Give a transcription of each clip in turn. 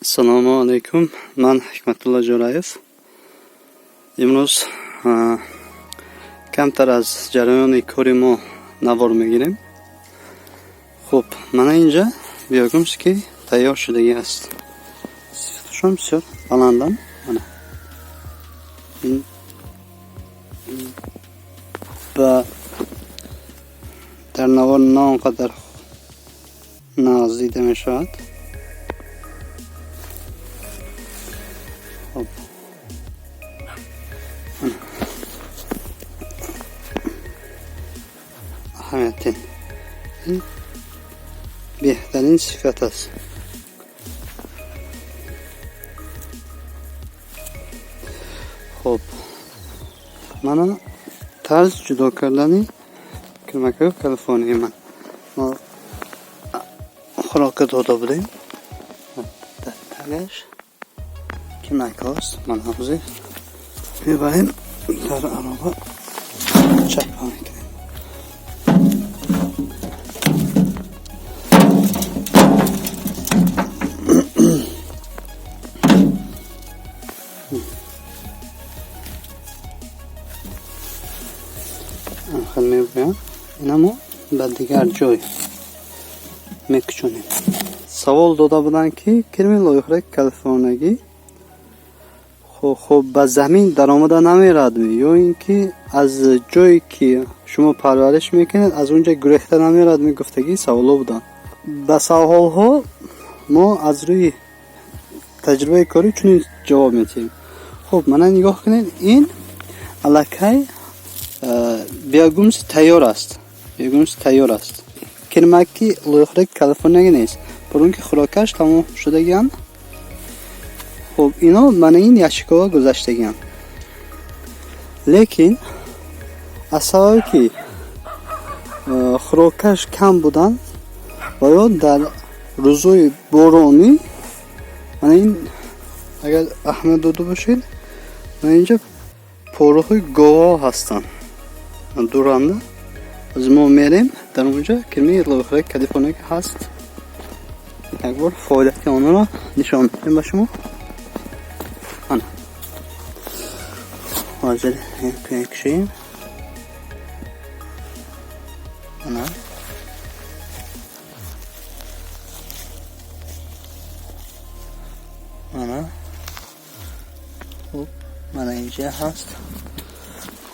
Assalomu alaykum. Men Hikmatullo Jo'rayev. Imroz kamtar az jarayoni ko'rimo navor میگیریم. خب mana اینجا بیاگمski tayyor shudagi است. Sifatusham بسیار balandam mana. و در نوار نه آنقدر ناز دیده می شود. خب اهمیت این بهترین صفت است. خب من طرز جدا کردنی کلمکه کلیفرنی من ما خوراک داده بودیم در تگش کلمکه هست من حوضی میبریم در عربه چک میکنیم. خیلی میبریم اینمو به دیگر جای میکشونیم. سوال داده بودن که کرمی لایحه کالیفرنیایی خب به زمین در آمده نمیرد یا اینکه از جایی که شما پرورش میکنید از اونجا گریخته نمیرد میگفتگی سوالا بودن. به سوال ها ما از روی تجربه کاری چون جواب میدیم. خب من نگاه کنید این الکی بیاگومس تیار است. بیاگومس تیار است. کلمکی لایحه کالیفرنیایی نیست. برای اینکه خوراکش تمام شدگیان. خب اینا من این یاشیکا گذاشتگیان. لیکن اصلا که خوراکش کم بودن و یا در روزهای بارانی من این اگر اهمیت داده باشید من اینجا پاروهای گاوا هستن دورانده از ما میریم در اونجا کمی لایحه کالیفرنیایی هست. یک بار فعالیت آن را نشان میدیم به شما. آن حاضر یک شیم آن خب من اینجا هست.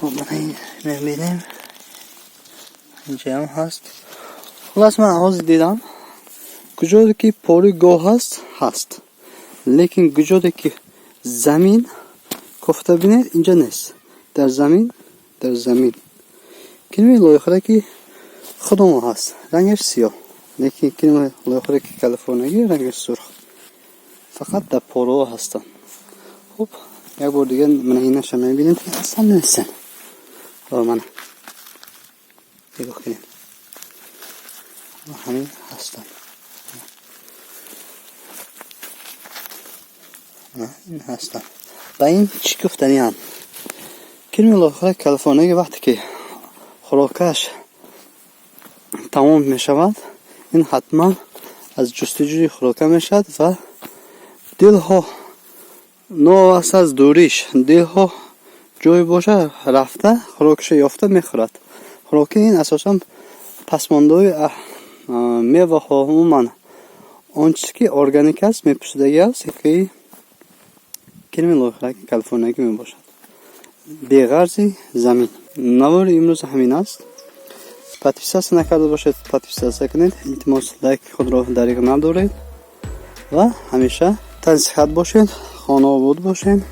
خب من میبینیم اینجا هم هست. خلاص من آواز دیدم کجایی که پاری گاه هست لیکن کجایی که زمین کفته بینید اینجا نیست. در زمین کلمه لایحه که خودمون هست رنگش سیاه لیکن کلمه لایحه که کالیفرنیایی رنگش سرخ فقط در پارو هستن. خب یک بار دیگه من اینش میبینیم که اصلا نیستن. من نگاه کنید همین هستن. این هستن. با این چی گفتنی هم کلمه لایحه کالیفرنیایی وقتی که خوراکش تمام می شود این حتما از جستجوی خوراک می شود و دل ها نوست از دوریش دل ها جای باشه رفته خوراکش یافته می خورد. خوراک این اساسا پسمانده های میوه ها عموما آن چیزی که ارگانیک است میپوشیدگی است که کلمه لایحه کالیفرنیایی می باشد. بی‌غرضی زمین نوار امروز همین است. پادپیساس نکرده باشید پادپیساس کنید. التماس لایک خود را دریغ ندارید و همیشه تن صحت باشید خانه آباد باشید.